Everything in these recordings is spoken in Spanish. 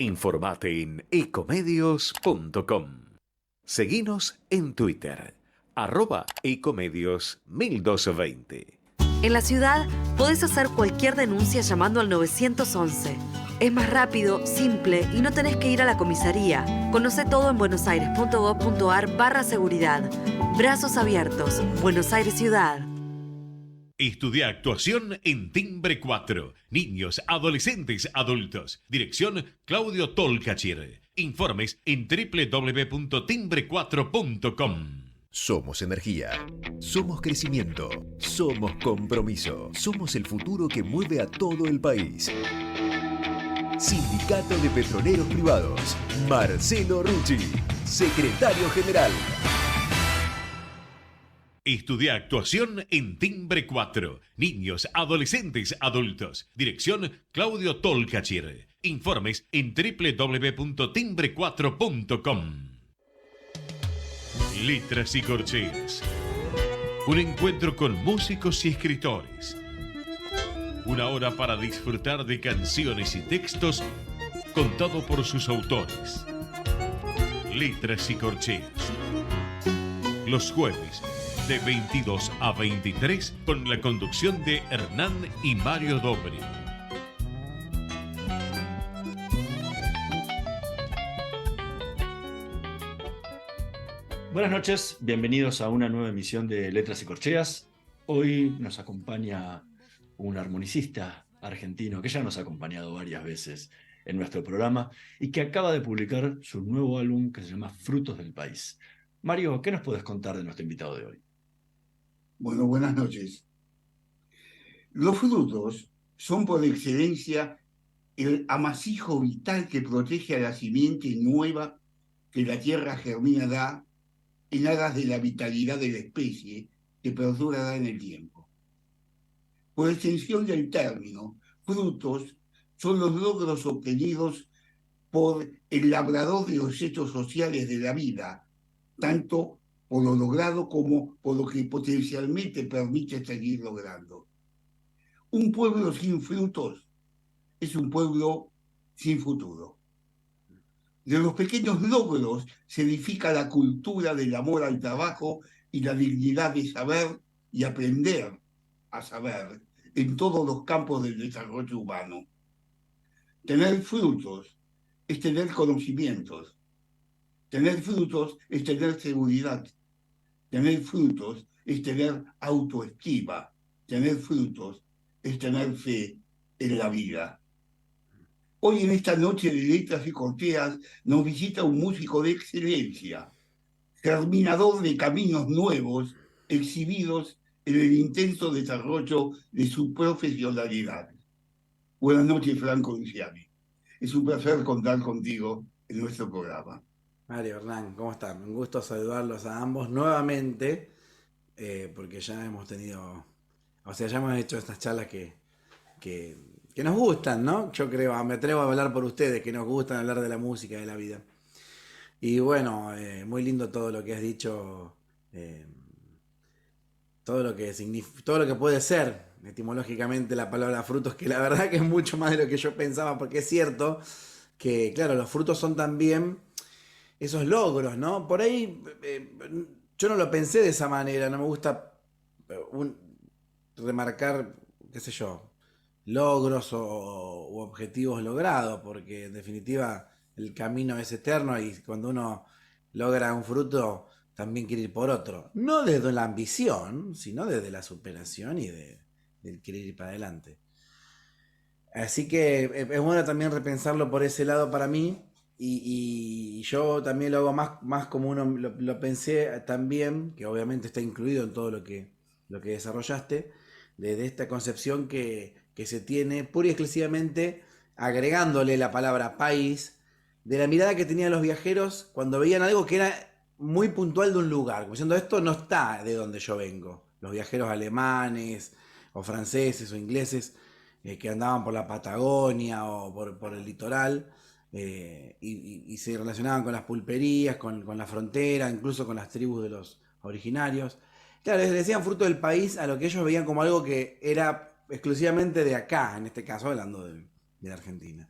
Informate en ecomedios.com. Seguinos en Twitter, @ecomedios1220. En la ciudad podés hacer cualquier denuncia llamando al 911. Es más rápido, simple y no tenés que ir a la comisaría. Conoce todo en buenosaires.gov.ar/seguridad. Brazos abiertos. Buenos Aires Ciudad. Estudia actuación en Timbre 4. Niños, adolescentes, adultos. Dirección Claudio Tolcachir. Informes en www.timbre4.com. Somos energía, somos crecimiento, somos compromiso, somos el futuro que mueve a todo el país. Sindicato de Petroleros Privados, Marcelo Rucci, secretario general. Estudia actuación en Timbre 4. Niños, adolescentes, adultos. Dirección Claudio Tolcachir. Informes en www.timbre4.com. Letras y corcheas. Un encuentro con músicos y escritores. Una hora para disfrutar de canciones y textos contado por sus autores. Letras y corcheas. Los jueves de 22 a 23 con la conducción de Hernán y Mario Dobri. Buenas noches, bienvenidos a una nueva emisión de Letras y Corcheas. Hoy nos acompaña un armonicista argentino que ya nos ha acompañado varias veces en nuestro programa y que acaba de publicar su nuevo álbum que se llama Frutos del País. Mario, ¿qué nos puedes contar de nuestro invitado de hoy? Bueno, buenas noches. Los frutos son por excelencia el amasijo vital que protege a la simiente nueva que la tierra germina da en aras de la vitalidad de la especie que perdurará en el tiempo. Por extensión del término, frutos son los logros obtenidos por el labrador de los hechos sociales de la vida, tanto por lo logrado como por lo que potencialmente permite seguir logrando. Un pueblo sin frutos es un pueblo sin futuro. De los pequeños logros se edifica la cultura del amor al trabajo y la dignidad de saber y aprender a saber en todos los campos del desarrollo humano. Tener frutos es tener conocimientos. Tener frutos es tener seguridad. Tener frutos es tener autoestima. Tener frutos es tener fe en la vida. Hoy en esta noche de letras y corcheas nos visita un músico de excelencia, germinador de caminos nuevos exhibidos en el intenso desarrollo de su profesionalidad. Buenas noches, Franco Luciani. Es un placer contar contigo en nuestro programa. Mario, Hernán, ¿cómo están? Un gusto saludarlos a ambos nuevamente, porque ya hemos tenido, ya hemos hecho estas charlas que nos gustan, ¿no? Yo creo, me atrevo a hablar por ustedes, que nos gustan hablar de la música, de la vida. Y bueno, muy lindo todo lo que has dicho, todo lo que puede ser etimológicamente la palabra frutos, que la verdad que es mucho más de lo que yo pensaba, porque es cierto que, claro, los frutos son también esos logros, ¿no? Por ahí yo no lo pensé de esa manera, no me gusta remarcar, qué sé yo, logros u objetivos logrados, porque en definitiva el camino es eterno y cuando uno logra un fruto también quiere ir por otro. No desde la ambición, sino desde la superación y del querer ir para adelante. Así que es bueno también repensarlo por ese lado para mí. Y yo también lo hago más como uno lo pensé también, que obviamente está incluido en todo lo que desarrollaste, de esta concepción que se tiene pura y exclusivamente agregándole la palabra país, de la mirada que tenían los viajeros cuando veían algo que era muy puntual de un lugar, como diciendo, esto no está de donde yo vengo. Los viajeros alemanes o franceses o ingleses que andaban por la Patagonia o por el litoral, y se relacionaban con las pulperías, con la frontera, incluso con las tribus de los originarios. Claro, les decían fruto del país a lo que ellos veían como algo que era exclusivamente de acá, en este caso hablando de la Argentina.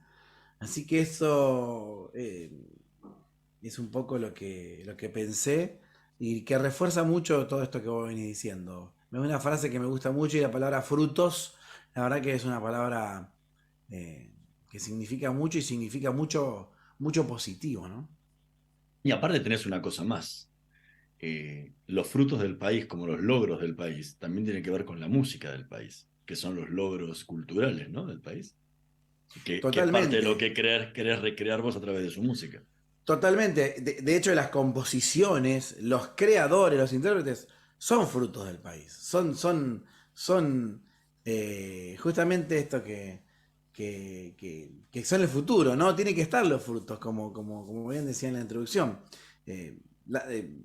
Así que eso es un poco lo que pensé y que refuerza mucho todo esto que vos venís diciendo. Es una frase que me gusta mucho y la palabra frutos, la verdad que es una palabra que significa mucho y significa mucho, mucho positivo, ¿no? Y aparte tenés una cosa más. Los frutos del país, como los logros del país, también tienen que ver con la música del país, que son los logros culturales, ¿no? Del país. Que es parte de lo Totalmente. que querés recrear vos a través de su música. Totalmente. De hecho, las composiciones, los creadores, los intérpretes, son frutos del país. Son justamente esto que son el futuro, ¿no? Tienen que estar los frutos, como bien decía en la introducción. Eh, la- eh,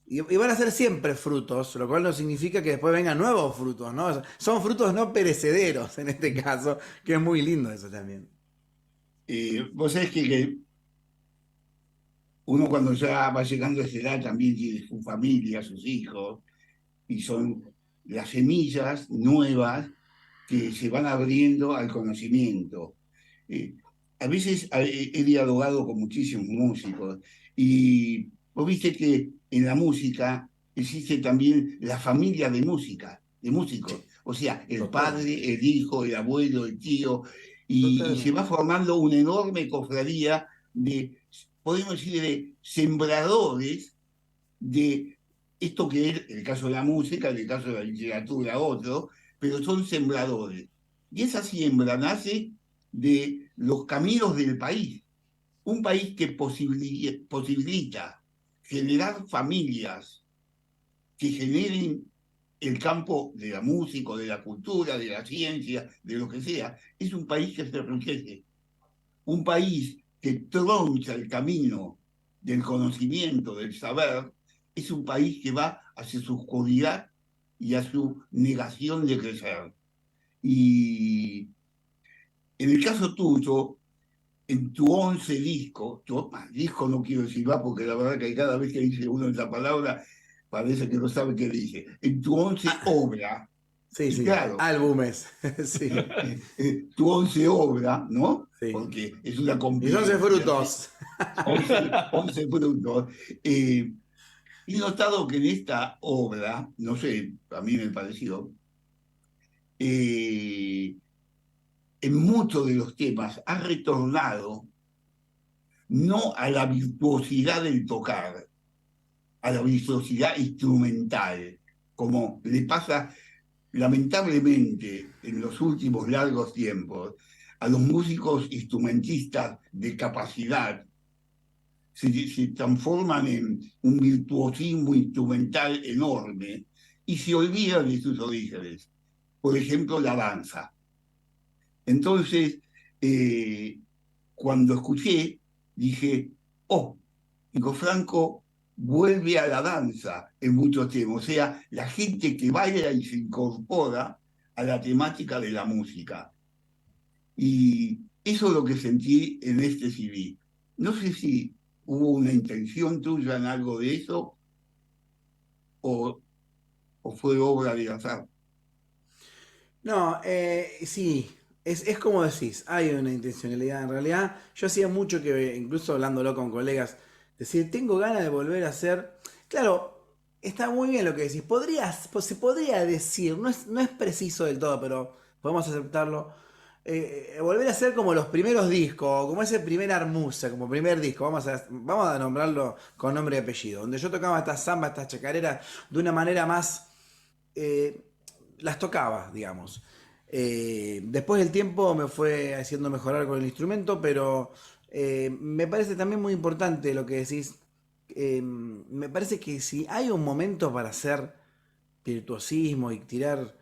y van a ser siempre frutos, lo cual no significa que después vengan nuevos frutos, ¿no? Son frutos no perecederos en este caso, que es muy lindo eso también. Vos sabés que uno cuando ya va llegando a esa edad también tiene su familia, sus hijos, y son las semillas nuevas que se van abriendo al conocimiento. Eh, a veces he dialogado con muchísimos músicos y vos viste que en la música existe también la familia de música, de músicos, Sí, o sea, el totalmente. padre, el hijo, el abuelo, el tío, y se va Totalmente. formando una enorme cofradía de, podemos decir, de sembradores de esto que es el caso de la música, en el caso de la literatura, otro, pero son sembradores. Y esa siembra nace de los caminos del país, un país que posibilita generar familias que generen el campo de la música, de la cultura, de la ciencia, de lo que sea, es un país que se enriquece, un país que troncha el camino del conocimiento, del saber, es un país que va hacia su oscuridad y a su negación de crecer. Y en el caso tuyo, en tu 11 disco, disco no quiero decir más porque la verdad que cada vez que dice uno esa palabra parece que no sabe qué dice, en tu 11 Ah, obra, sí, y sí. claro, Álbumes. Sí, tu 11 obra, ¿no? sí. Porque es una Y 11 compilación, frutos. 11 productos. He notado que en esta obra, no sé, a mí me pareció, eh, en muchos de los temas ha retornado no a la virtuosidad del tocar, a la virtuosidad instrumental, como le pasa lamentablemente en los últimos largos tiempos a los músicos instrumentistas de capacidad se transforman en un virtuosismo instrumental enorme y se olvidan de sus orígenes. Por ejemplo, la danza. Entonces, eh, cuando escuché, dije, oh, Nico Franco vuelve a la danza en muchos temas, o sea, la gente que baila y se incorpora a la temática de la música. Y eso es lo que sentí en este CD. No sé si hubo una intención tuya en algo de eso o, o fue obra de azar. No, sí, es como decís, hay una intencionalidad. En realidad, yo hacía mucho que, incluso hablándolo con colegas, decir, tengo ganas de volver a hacer. Claro, está muy bien lo que decís. Se podría decir, no es preciso del todo, pero podemos aceptarlo. Volver a hacer como los primeros discos, como ese primer Armusa, como primer disco, vamos a nombrarlo con nombre y apellido, donde yo tocaba estas zambas, estas chacareras, de una manera más eh, las tocaba, digamos. Después del tiempo me fue haciendo mejorar con el instrumento, pero me parece también muy importante lo que decís. Me parece que si hay un momento para hacer virtuosismo y tirar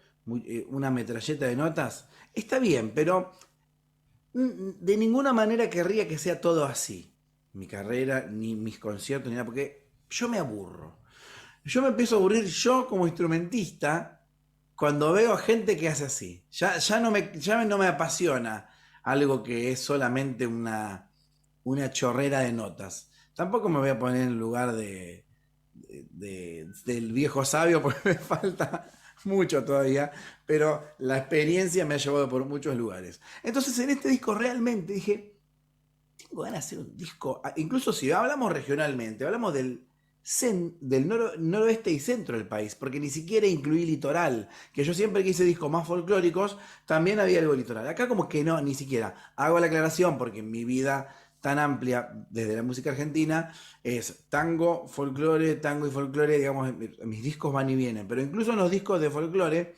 una metralleta de notas, está bien, pero de ninguna manera querría que sea todo así. Mi carrera, ni mis conciertos, ni nada, porque yo me aburro. Yo me empiezo a aburrir yo como instrumentista cuando veo a gente que hace así. Ya no me apasiona algo que es solamente una chorrera de notas. Tampoco me voy a poner en el lugar del viejo sabio porque me falta mucho todavía, pero la experiencia me ha llevado por muchos lugares. Entonces en este disco realmente dije, tengo ganas de hacer un disco, incluso si hablamos regionalmente, hablamos del noroeste y centro del país, porque ni siquiera incluí litoral, que yo siempre que hice discos más folclóricos, también había algo litoral. Acá como que no, ni siquiera. Hago la aclaración porque en mi vida tan amplia desde la música argentina es tango, folclore, tango y folclore, digamos, mis discos van y vienen, pero incluso en los discos de folclore,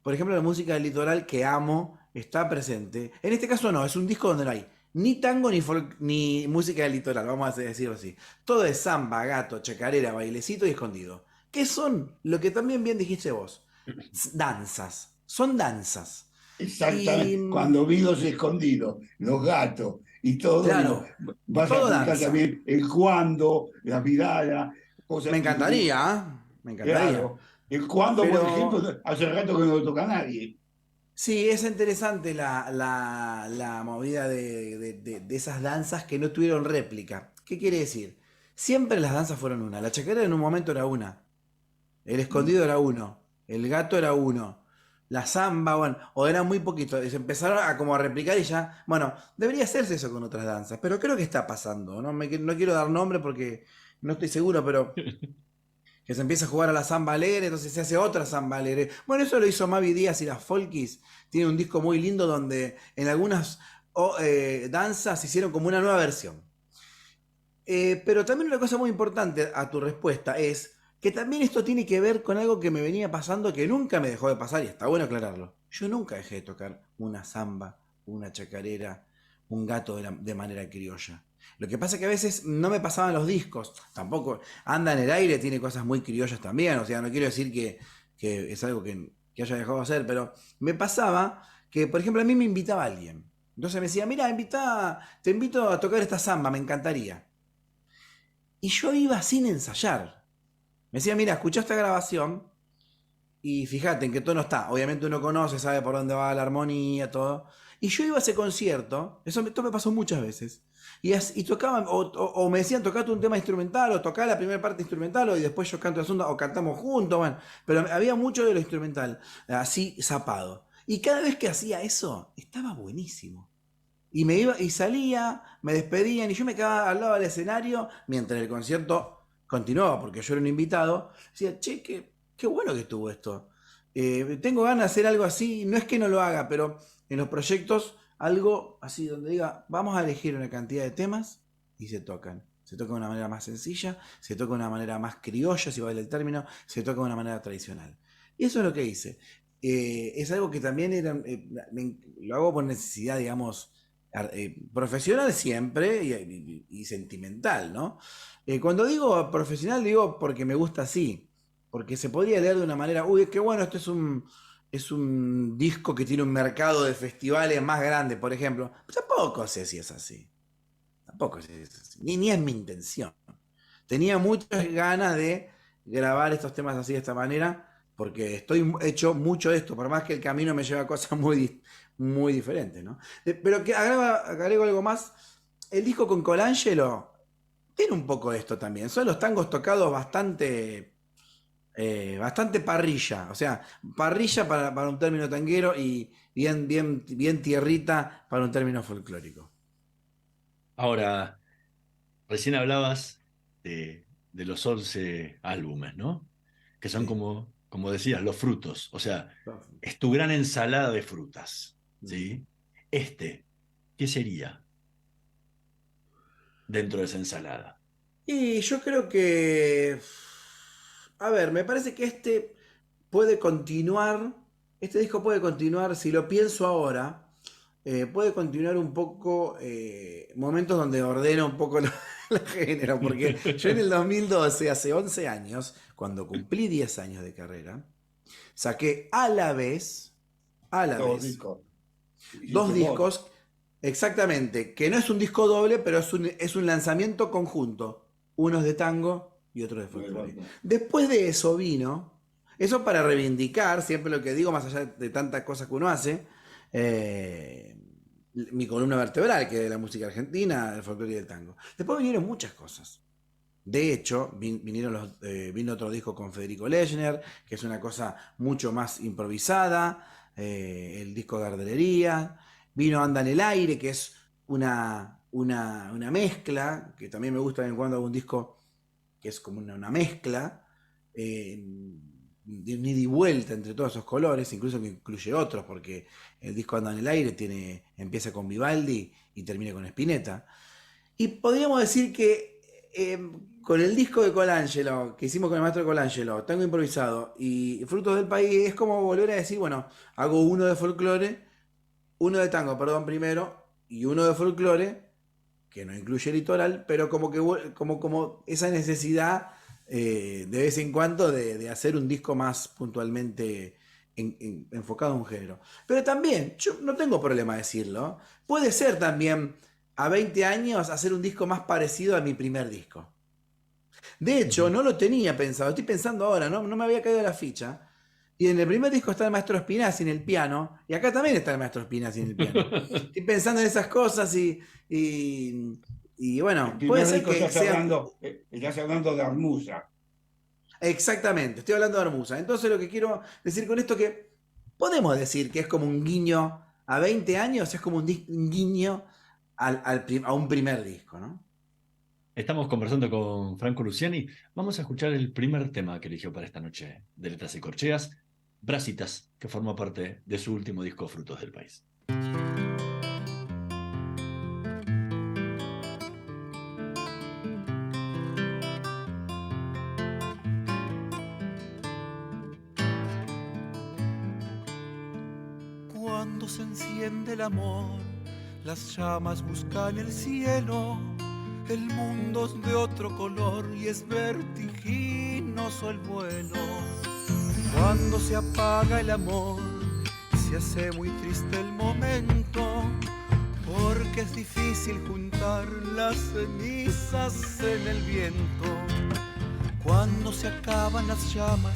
por ejemplo, la música del litoral que amo está presente. En este caso no, es un disco donde no hay ni tango ni música del litoral, vamos a decirlo así. Todo es samba, gato, chacarera, bailecito y escondido. ¿Qué son? Lo que también bien dijiste vos. Danzas. Son danzas. Exactamente. Y, Cuando vi los escondidos, los gatos y todo, claro, digo, vas a todo aplicar danza. también el cuando, la mirada, cosas Me que- encantaría, ¿eh? Me encantaría. Claro. El cuando, por Pero ejemplo, hace rato que no lo toca a nadie. sí, es interesante la movida de esas danzas que no tuvieron réplica. ¿Qué quiere decir? Siempre las danzas fueron una. La chacarera en un momento era una. El escondido era uno. El gato era uno. La samba, bueno, o eran muy poquitos. Se empezaron a como a replicar y ya. Bueno, debería hacerse eso con otras danzas, pero creo que está pasando. No quiero dar nombre porque no estoy seguro, pero que se empieza a jugar a la samba alegre, entonces se hace otra samba alegre. Bueno, eso lo hizo Mavi Díaz y las Folkies. Tiene un disco muy lindo donde en algunas danzas hicieron como una nueva versión. Pero también una cosa muy importante a tu respuesta es que también esto tiene que ver con algo que me venía pasando que nunca me dejó de pasar y está bueno aclararlo. Yo nunca dejé de tocar una samba, una chacarera, un gato de manera criolla. Lo que pasa es que a veces no me pasaban los discos, tampoco Anda en el aire tiene cosas muy criollas también, o sea, no quiero decir que es algo que haya dejado de hacer, pero me pasaba que, por ejemplo, a mí me invitaba alguien. Entonces me decía, mira, te invito a tocar esta samba, me encantaría. Y yo iba sin ensayar. Me decía, mira, escuchá esta grabación y fíjate en qué tono está. Obviamente uno conoce, sabe por dónde va la armonía, todo. Y yo iba a ese concierto, esto me pasó muchas veces, y tocaban, o me decían, tocate un tema instrumental, o tocá la primera parte instrumental, y después yo canto la segunda, o cantamos juntos, bueno. Pero había mucho de lo instrumental, así zapado. Y cada vez que hacía eso, estaba buenísimo. Y me iba, y salía, me despedían, y yo me quedaba al lado del escenario, mientras el concierto continuaba, porque yo era un invitado. Decía, che, qué bueno que estuvo esto. Tengo ganas de hacer algo así, no es que no lo haga, pero en los proyectos algo así donde diga, vamos a elegir una cantidad de temas y se tocan. Se toca de una manera más sencilla, se toca de una manera más criolla, si vale el término, se toca de una manera tradicional. Y eso es lo que hice. Es algo que también lo hago por necesidad, digamos, profesional siempre y sentimental, ¿no? Cuando digo profesional, digo porque me gusta así, porque se podría leer de una manera, uy, qué bueno, esto es un disco que tiene un mercado de festivales más grande, por ejemplo. Tampoco sé si es así. Tampoco sé si es así. Ni es mi intención. Tenía muchas ganas de grabar estos temas así de esta manera, porque estoy hecho mucho de esto, por más que el camino me lleva a cosas muy diferentes, ¿no? Pero que agrego algo más. El disco con Colangelo tiene un poco de esto también. Son los tangos tocados bastante parrilla, o sea, parrilla para un término tanguero y bien tierrita para un término folclórico. Ahora, recién hablabas de los 11 álbumes, ¿no? Que son Sí. como decías, los frutos. O sea, es tu gran ensalada de frutas, ¿sí? ¿Qué sería dentro de esa ensalada? Y yo creo que, a ver, me parece que este disco puede continuar, si lo pienso ahora, puede continuar un poco momentos donde ordeno un poco los géneros, porque yo en el 2012, hace 11 años, cuando cumplí 10 años de carrera, saqué a la vez dos discos, exactamente, que no es un disco doble, pero es un lanzamiento conjunto. Uno es de tango y otro de folclore. Después de eso vino, eso para reivindicar, siempre lo que digo, más allá de tantas cosas que uno hace, mi columna vertebral, que es de la música argentina, del folclore y del tango. Después vinieron muchas cosas. De hecho, vino otro disco con Federico Lechner, que es una cosa mucho más improvisada, el disco de Ardelería. Vino Anda en el aire, que es una mezcla, que también me gusta de vez en cuando algún disco que es como una mezcla, de un ida y vuelta entre todos esos colores, incluso que incluye otros, porque el disco Anda en el Aire empieza con Vivaldi y termina con Spinetta. Y podríamos decir que con el disco de Colangelo, que hicimos con el maestro de Colangelo, Tango Improvisado y Frutos del País, es como volver a decir, bueno, hago uno de folclore, uno de tango, perdón, primero, y uno de folclore, que no incluye litoral, pero como que como esa necesidad de vez en cuando de hacer un disco más puntualmente enfocado a un género. Pero también, yo no tengo problema decirlo, puede ser también a 20 años hacer un disco más parecido a mi primer disco. De hecho, no lo tenía pensado, estoy pensando ahora, no me había caído la ficha. Y en el primer disco está el maestro Spinazzi en el piano, y acá también está el maestro Spinazzi en el piano. Estoy pensando en esas cosas y bueno, El puede primer ser disco que sea... estás hablando de Armusa. Exactamente, estoy hablando de Armusa. Entonces lo que quiero decir con esto es que podemos decir que es como un guiño a 20 años, es como un guiño a un primer disco, ¿no? Estamos conversando con Franco Luciani. Vamos a escuchar el primer tema que eligió para esta noche de Letras y Corcheas, Brasitas, que forma parte de su último disco Frutos del País. Cuando se enciende el amor, las llamas buscan el cielo. El mundo es de otro color y es vertiginoso el vuelo. Cuando se apaga el amor, se hace muy triste el momento, porque es difícil juntar las cenizas en el viento. Cuando se acaban las llamas,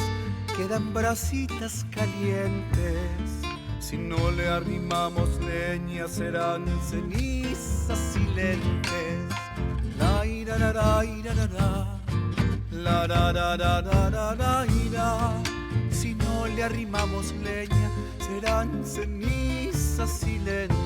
quedan brasitas calientes. Si no le arrimamos leña, serán cenizas silentes. La ira la la ira la la la la la la la la ira. Si no le arrimamos leña, serán cenizas silentes.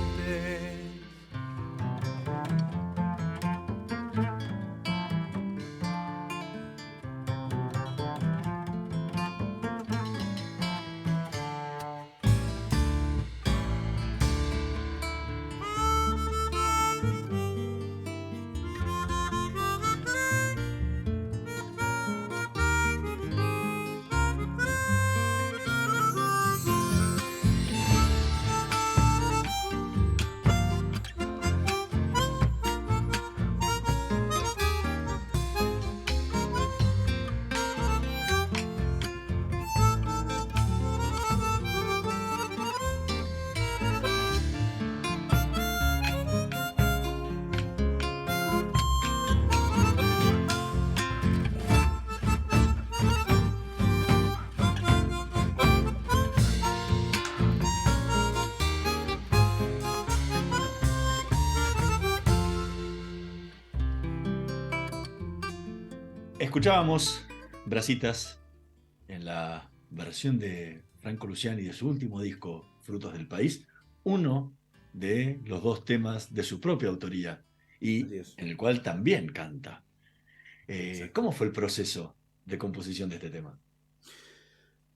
Escuchábamos Brasitas en la versión de Franco Luciani de su último disco, Frutos del País, uno de los dos temas de su propia autoría y en el cual también canta. ¿Cómo fue el proceso de composición de este tema?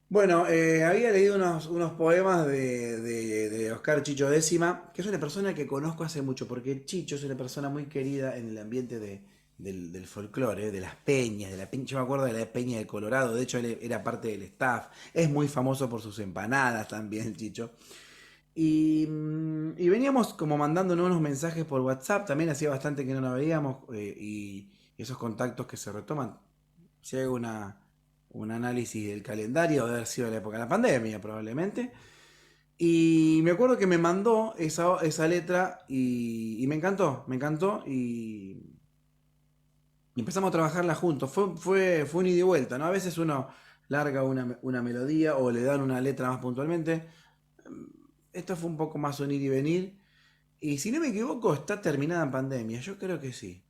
Bueno, había leído unos poemas de Oscar Chicho Décima, que es una persona que conozco hace mucho, porque Chicho es una persona muy querida en el ambiente del folclore, de las peñas, yo me acuerdo de la peña de Colorado, de hecho él era parte del staff, es muy famoso por sus empanadas también, Chicho. Y veníamos como mandándonos unos mensajes por WhatsApp, también hacía bastante que no nos veíamos, y esos contactos que se retoman, si hago un análisis del calendario, debe haber sido la época de la pandemia probablemente. Y me acuerdo que me mandó esa letra y me encantó y empezamos a trabajarla juntos. Fue un ida y vuelta, ¿no? A veces uno larga una melodía o le dan una letra más puntualmente. Esto fue un poco más un ir y venir. Y si no me equivoco, está terminada en pandemia. Yo creo que sí.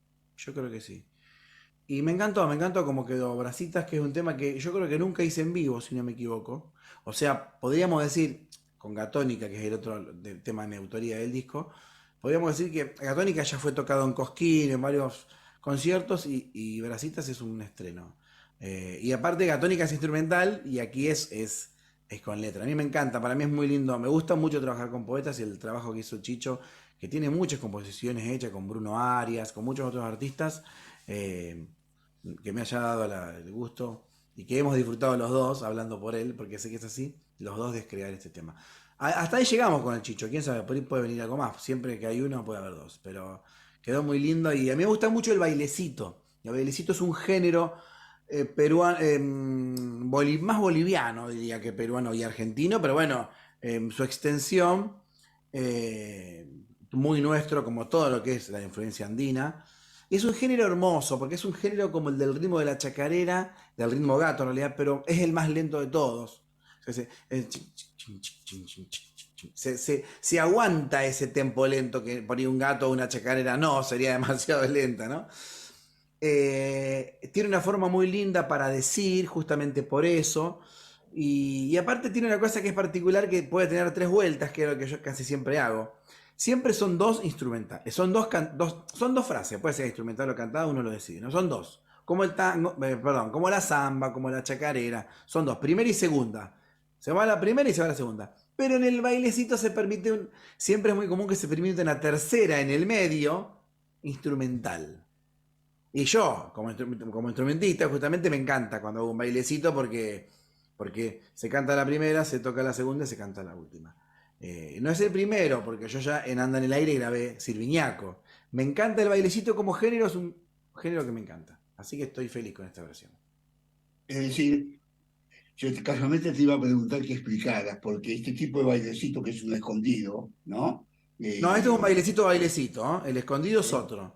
Y me encantó cómo quedó Brasitas, que es un tema que yo creo que nunca hice en vivo, si no me equivoco. O sea, podríamos decir, con Gatónica, que es el otro tema de mi autoría del disco, podríamos decir que Agatónica ya fue tocado en Cosquín, en varios conciertos, y Bracitas es un estreno. Y aparte Agatónica es instrumental y aquí es con letra. A mí me encanta, para mí es muy lindo, me gusta mucho trabajar con poetas y el trabajo que hizo Chicho, que tiene muchas composiciones hechas con Bruno Arias, con muchos otros artistas, que me haya dado el gusto y que hemos disfrutado los dos, hablando por él, porque sé que es así, los dos de crear este tema. Hasta ahí llegamos con el Chicho, quién sabe, por ahí puede venir algo más, siempre que hay uno puede haber dos, pero quedó muy lindo y a mí me gusta mucho el bailecito. El bailecito es un género peruano, más boliviano, diría, que peruano y argentino, pero bueno, su extensión, muy nuestro, como todo lo que es la influencia andina. Es un género hermoso, porque es un género como el del ritmo de la chacarera, del ritmo gato en realidad, pero es el más lento de todos. O sea, se aguanta ese tempo lento que ponía un gato o una chacarera, no, sería demasiado lenta, ¿no? Tiene una forma muy linda para decir, justamente por eso, y aparte tiene una cosa que es particular, que puede tener 3 vueltas, que es lo que yo casi siempre hago. Siempre son 2 instrumentales, son dos frases, puede ser instrumental o cantada, uno lo decide, ¿no? Son 2, como el tango, como la samba, como la chacarera, son 2, primera y segunda. Se va a la primera y se va a la segunda. Pero en el bailecito se permite, siempre es muy común que se permite una tercera en el medio, instrumental. Y yo, como instrumentista, justamente me encanta cuando hago un bailecito porque se canta la primera, se toca la segunda y se canta la última. No es el primero, porque yo ya en Anda en el Aire grabé Sirviñaco. Me encanta el bailecito como género, es un género que me encanta. Así que estoy feliz con esta versión. Es decir, yo casualmente te iba a preguntar que explicaras, porque este tipo de bailecito que es un escondido, ¿no? No, este es un bailecito, ¿eh? El escondido es otro.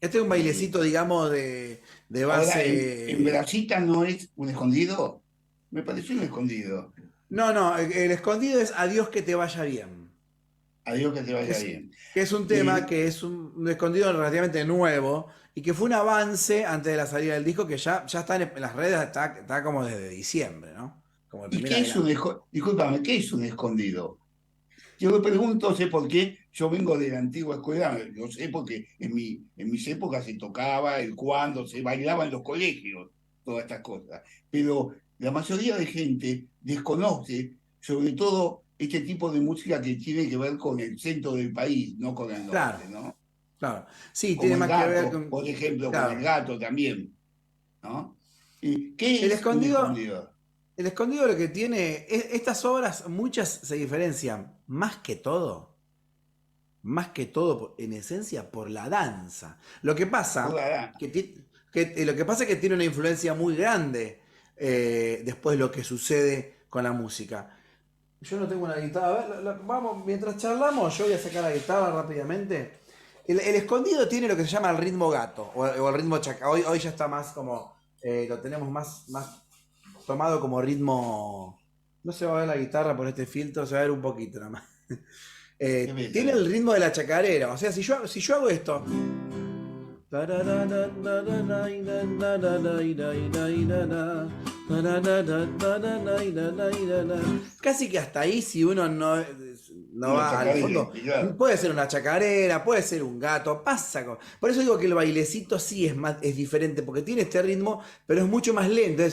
Este es un bailecito, digamos, de base. Ahora, ¿en Bracita no es un escondido? Me pareció un escondido. No, el escondido es Adiós que te vaya bien. Adiós que te vaya bien. Que es un tema que es un escondido relativamente nuevo y que fue un avance antes de la salida del disco, que ya está en las redes, está como desde diciembre, ¿no? Como el ¿Y primer qué es un escondido? Discúlpame, ¿qué es un escondido? Yo me pregunto, sé por qué, yo vengo de la antigua escuela, lo sé porque en mis épocas se tocaba, el cuando, se bailaba en los colegios, todas estas cosas. Pero la mayoría de gente desconoce, sobre todo, este tipo de música que tiene que ver con el centro del país, no con el norte, claro, ¿no? Claro, sí, Como tiene el más gato, que ver con... por ejemplo, claro. con el gato también, ¿no? ¿Y qué El es un escondido? El escondido lo que tiene, estas obras, muchas se diferencian más que todo, en esencia, por la danza. Lo que pasa, lo que pasa es que tiene una influencia muy grande después lo que sucede con la música. Yo no tengo una guitarra, a ver, vamos, mientras charlamos, yo voy a sacar la guitarra rápidamente. El escondido tiene lo que se llama el ritmo gato, o el ritmo chaca. Hoy ya está más como, lo tenemos más tomado como ritmo. No se va a ver la guitarra por este filtro, se va a ver un poquito nada más. Tiene el ritmo de la chacarera, o sea, si yo hago esto. Casi que hasta ahí, si uno no va al fondo, puede ser una chacarera, puede ser un gato, pasa. Por eso digo que el bailecito sí es diferente, porque tiene este ritmo, pero es mucho más lento.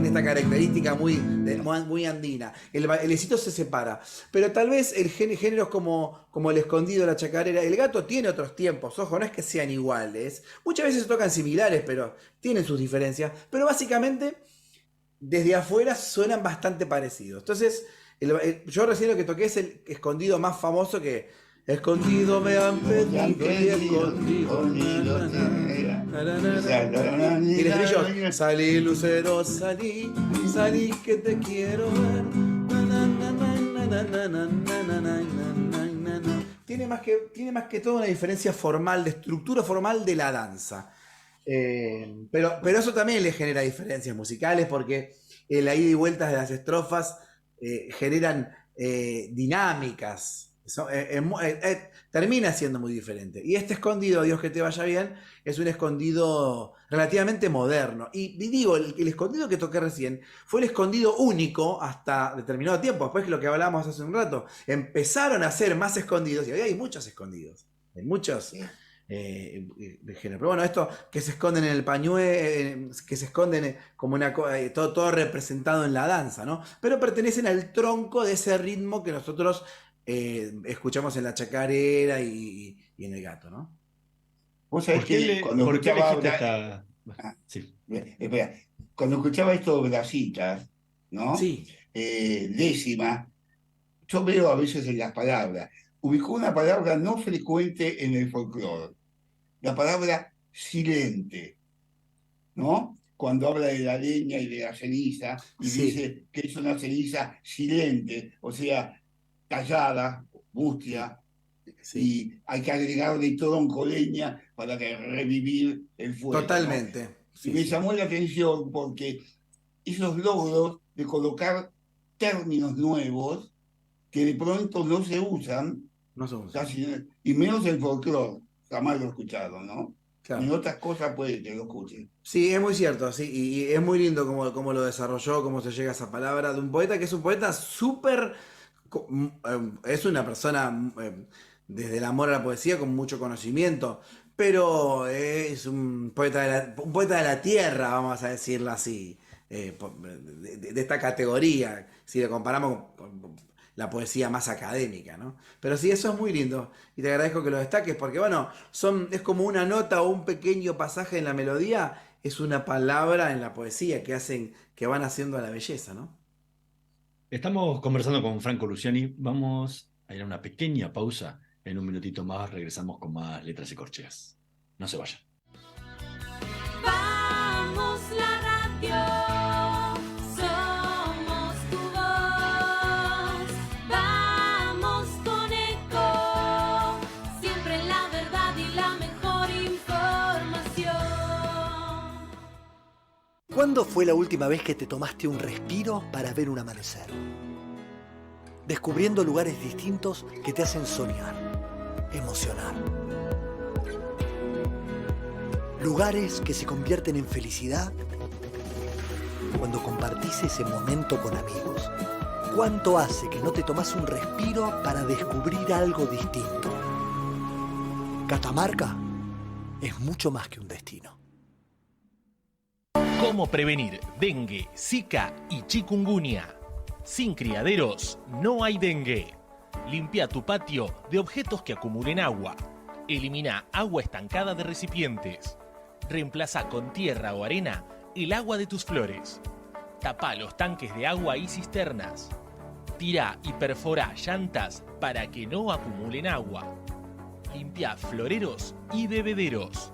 Esta característica muy andina. El bailecito se separa. Pero tal vez el géneros como el escondido, la chacarera, el gato tiene otros tiempos. Ojo, no es que sean iguales. Muchas veces se tocan similares, pero tienen sus diferencias. Pero básicamente, desde afuera suenan bastante parecidos. Entonces, yo recién lo que toqué es el escondido más famoso que... Escondido me han pedido y escondido. Y el estribillo, salí Lucero, salí que te quiero ver. Tiene más que todo una diferencia formal, de estructura formal de la danza. Pero eso también le genera diferencias musicales, porque la ida y vueltas de las estrofas generan dinámicas Termina siendo muy diferente. Y este escondido, Dios que te vaya bien, es un escondido relativamente moderno. Y digo, el escondido que toqué recién fue el escondido único hasta determinado tiempo. Después que lo que hablábamos hace un rato, empezaron a hacer más escondidos, y hoy hay muchos escondidos. Hay muchos de género. Pero bueno, esto que se esconden en el pañuelo, que se esconden como todo representado en la danza, ¿no? Pero pertenecen al tronco de ese ritmo que nosotros escuchamos en la chacarera y en el gato, ¿no? Vos sabés que cuando ¿Por qué escuchaba elegiste esta...? Sí. espera, cuando escuchaba esto de Brasitas, ¿no? Sí. Décima, yo veo a veces en las palabras, ubicó una palabra no frecuente en el folclore, la palabra silente, ¿no? Cuando habla de la leña y de la ceniza, y Sí. dice que es una ceniza silente, o sea, tallada, mustia, Sí. y hay que agregarle tronco leña para que revivir el fuego, ¿no? Totalmente. Y me llamó la atención porque esos logros de colocar términos nuevos que de pronto no se usan, No se usa. casi, y menos el folclore, jamás lo he escuchado, ¿no? Claro. En otras cosas puede que lo escuchen. Sí, es muy cierto, sí, y es muy lindo cómo lo desarrolló, cómo se llega a esa palabra de un poeta que es un poeta súper... Es una persona desde el amor a la poesía con mucho conocimiento, pero es un poeta de la tierra, vamos a decirlo así, de esta categoría, si lo comparamos con la poesía más académica, ¿no? Pero sí, eso es muy lindo, y te agradezco que lo destaques, porque bueno, es como una nota o un pequeño pasaje en la melodía, es una palabra en la poesía que van haciendo a la belleza, ¿no? Estamos conversando con Franco Luciani. Vamos a ir a una pequeña pausa. En un minutito más regresamos con más Letras y Corcheas. No se vayan. Vamos la radio, somos tu voz. Vamos con Eco, siempre la verdad y la mejor información. ¿Cuándo fue la última vez que te tomaste un respiro para ver un amanecer? Descubriendo lugares distintos que te hacen soñar, emocionar. Lugares que se convierten en felicidad cuando compartís ese momento con amigos. ¿Cuánto hace que no te tomás un respiro para descubrir algo distinto? Catamarca es mucho más que un destino. ¿Cómo prevenir dengue, zika y chikungunya? Sin criaderos no hay dengue. Limpia tu patio de objetos que acumulen agua. Elimina agua estancada de recipientes. Reemplaza con tierra o arena el agua de tus flores. Tapa los tanques de agua y cisternas. Tira y perfora llantas para que no acumulen agua. Limpia floreros y bebederos.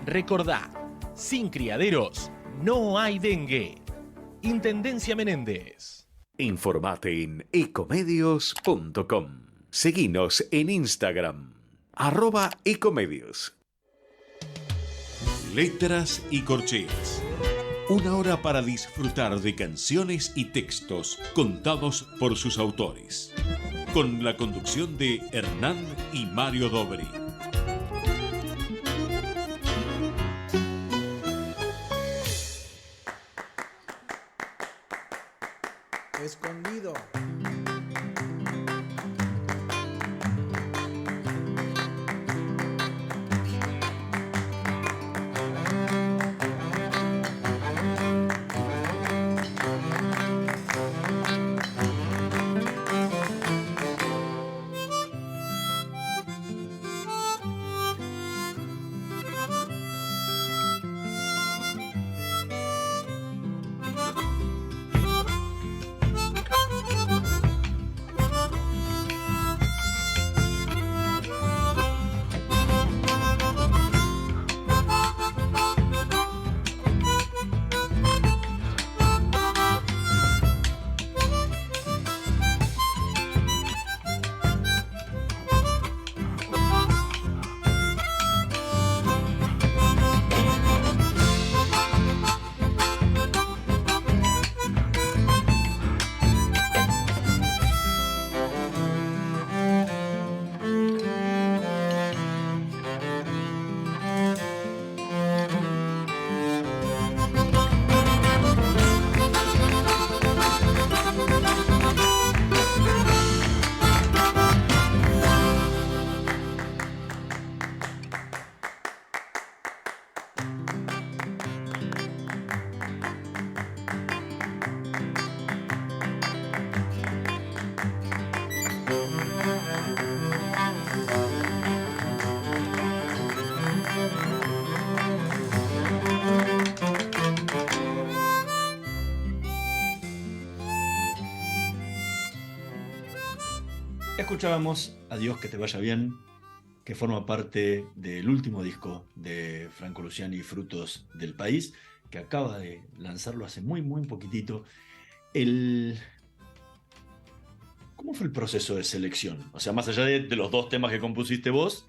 Recordá, sin criaderos no hay dengue. Intendencia Menéndez. Informate en ecomedios.com. Seguinos en Instagram, @ecomedios. Letras y Corcheas. Una hora para disfrutar de canciones y textos contados por sus autores. Con la conducción de Hernán y Mario Dobri. Escondido. Escuchábamos Adiós que te vaya bien, que forma parte del último disco de Franco Luciani, Frutos del País, que acaba de lanzarlo hace muy poquitito. ¿Cómo fue el proceso de selección? O sea, más allá de los dos temas que compusiste vos,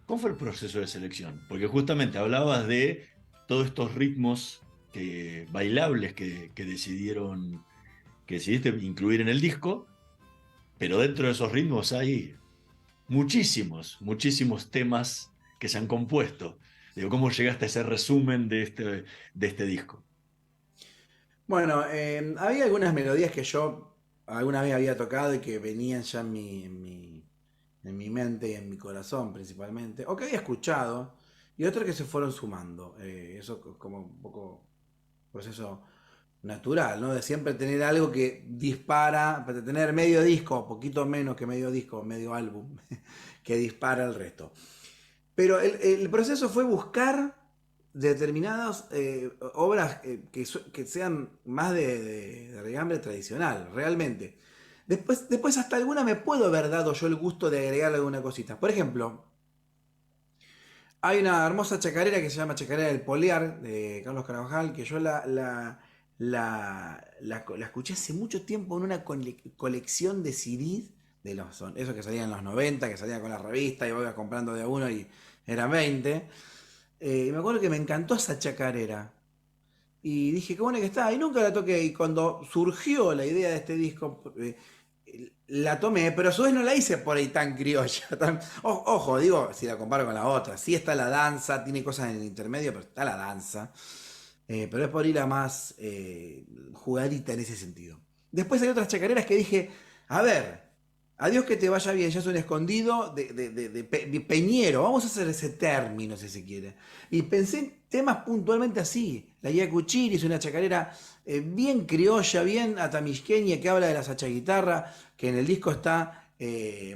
¿cómo fue el proceso de selección? Porque justamente hablabas de todos estos ritmos bailables que decidiste incluir en el disco, pero dentro de esos ritmos hay muchísimos temas que se han compuesto. Digo, ¿cómo llegaste a ese resumen de este disco? Bueno, había algunas melodías que yo alguna vez había tocado y que venían ya en mi mente y en mi corazón principalmente, o que había escuchado, y otras que se fueron sumando. Eso como un poco proceso natural, ¿no? De siempre tener algo que dispara, de tener medio disco, poquito menos que medio disco, medio álbum, que dispara el resto. Pero el proceso fue buscar determinadas obras que sean más de regambre tradicional, realmente. Después hasta alguna me puedo haber dado yo el gusto de agregarle alguna cosita. Por ejemplo, hay una hermosa chacarera que se llama Chacarera del Polear, de Carlos Carabajal, que yo la escuché hace mucho tiempo en una colección de CDs, esos que salían en los 90, que salían con la revista y iba comprando de a uno y eran 20. Y me acuerdo que me encantó esa chacarera. Y dije, qué buena que está. Y nunca la toqué. Y cuando surgió la idea de este disco, la tomé, pero a su vez no la hice por ahí tan criolla. Ojo, digo, si la comparo con la otra. Sí está la danza, tiene cosas en el intermedio, pero está la danza. Pero es por ir a más jugadita en ese sentido. Después hay otras chacareras que dije, a ver, adiós que te vaya bien, ya es un escondido de peñero, vamos a hacer ese término si se quiere. Y pensé en temas puntualmente así. La Guía Cuchiri es una chacarera bien criolla, bien atamisqueña, que habla de la sachaguitarra, que en el disco está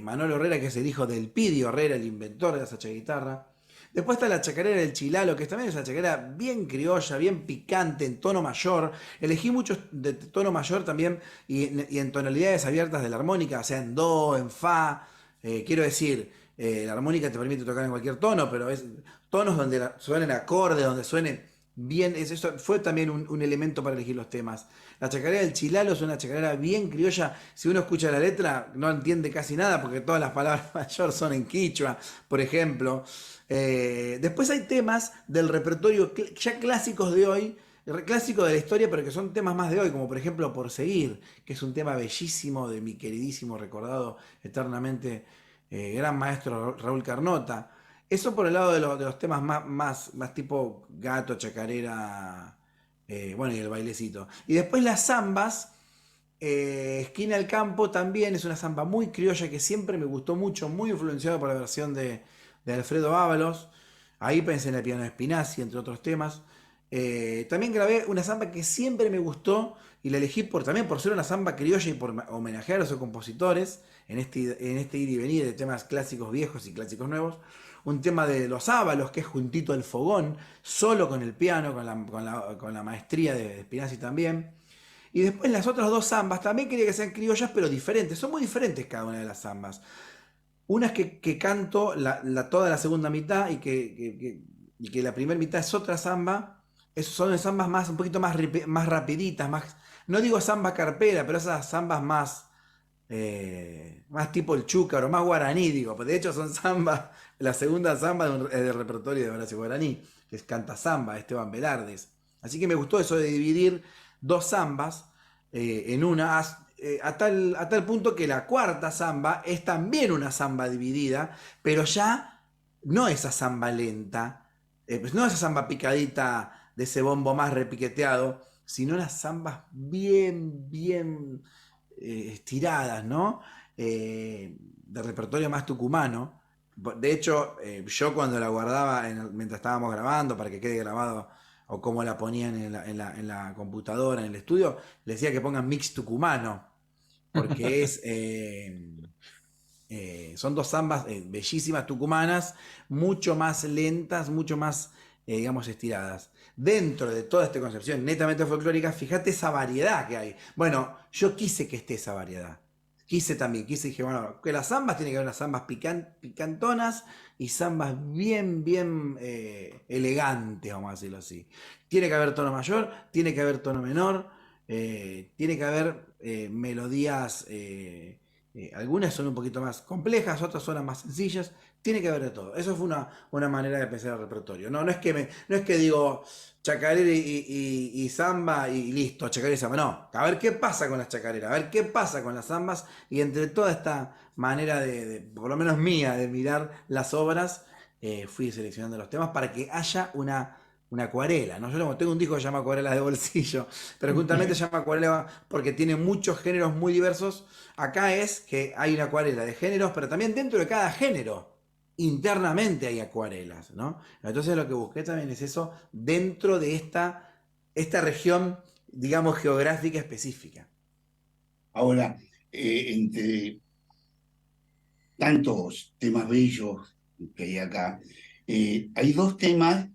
Manolo Herrera, que es el hijo del Pidio Herrera, el inventor de la sachaguitarra. Después está la chacarera del Chilalo, que también es una chacarera bien criolla, bien picante, en tono mayor. Elegí muchos de tono mayor también y en tonalidades abiertas de la armónica, o sea, en do, en fa. Quiero decir, la armónica te permite tocar en cualquier tono, pero es tonos donde suenen acordes, donde suene bien. Eso fue también un elemento para elegir los temas. La chacarera del Chilalo es una chacarera bien criolla. Si uno escucha la letra, no entiende casi nada porque todas las palabras mayor son en quichua, por ejemplo. Después hay temas del repertorio ya clásicos de hoy, clásicos de la historia, pero que son temas más de hoy, como por ejemplo Por Seguir, que es un tema bellísimo de mi queridísimo, recordado eternamente, gran maestro Raúl Carnota. Eso por el lado de los temas más tipo gato, chacarera, bueno, y el bailecito. Y después las zambas, Esquina al Campo también es una zamba muy criolla que siempre me gustó mucho, muy influenciado por la versión de Alfredo Ábalos. Ahí pensé en el piano de Spinazzi, entre otros temas. También grabé una zamba que siempre me gustó y la elegí también por ser una zamba criolla y por homenajear a sus compositores en este ir y venir de temas clásicos viejos y clásicos nuevos. Un tema de Los Ábalos, que es Juntito al Fogón, solo con el piano, con la maestría de Spinazzi también. Y después las otras dos zambas también quería que sean criollas, pero diferentes. Son muy diferentes cada una de las zambas. Una es que canto toda la segunda mitad y que la primera mitad es otra zamba. Son zambas un poquito más rapiditas, no digo zamba carpera, pero esas zambas más tipo el chúcaro, más guaraní, digo. De hecho son zambas, la segunda zamba del repertorio de Horacio Guaraní, que es Canta Zamba, Esteban Velardes. Así que me gustó eso de dividir dos zambas en una, a tal punto que la cuarta zamba es también una zamba dividida, pero ya no esa zamba lenta, no esa zamba picadita de ese bombo más repiqueteado, sino unas zambas bien estiradas, ¿no? De repertorio más tucumano. De hecho, yo cuando la guardaba mientras estábamos grabando, para que quede grabado, o como la ponían en la computadora, en el estudio, le decía que pongan mix tucumano, porque son dos zambas bellísimas tucumanas, mucho más lentas, mucho más, digamos, estiradas. Dentro de toda esta concepción netamente folclórica, fíjate esa variedad que hay. Bueno, yo quise que esté esa variedad. dije, bueno, que las zambas tiene que haber unas zambas picantonas y zambas bien elegantes, vamos a decirlo así. Tiene que haber tono mayor, tiene que haber tono menor, tiene que haber melodías, algunas son un poquito más complejas, otras son más sencillas, tiene que haber de todo. Eso fue una manera de pensar el repertorio. No es que digo chacarera y zamba y listo, chacarera y zamba. No, a ver qué pasa con las chacareras, a ver qué pasa con las zambas, y entre toda esta manera por lo menos mía, de mirar las obras, fui seleccionando los temas para que haya una acuarela, ¿no? Yo tengo un disco que se llama Acuarelas de Bolsillo, pero justamente se llama acuarela porque tiene muchos géneros muy diversos. Acá es que hay una acuarela de géneros, pero también dentro de cada género internamente hay acuarelas, ¿no? Entonces lo que busqué también es eso dentro de esta región, digamos, geográfica específica. Ahora, entre tantos temas bellos que hay acá, hay dos temas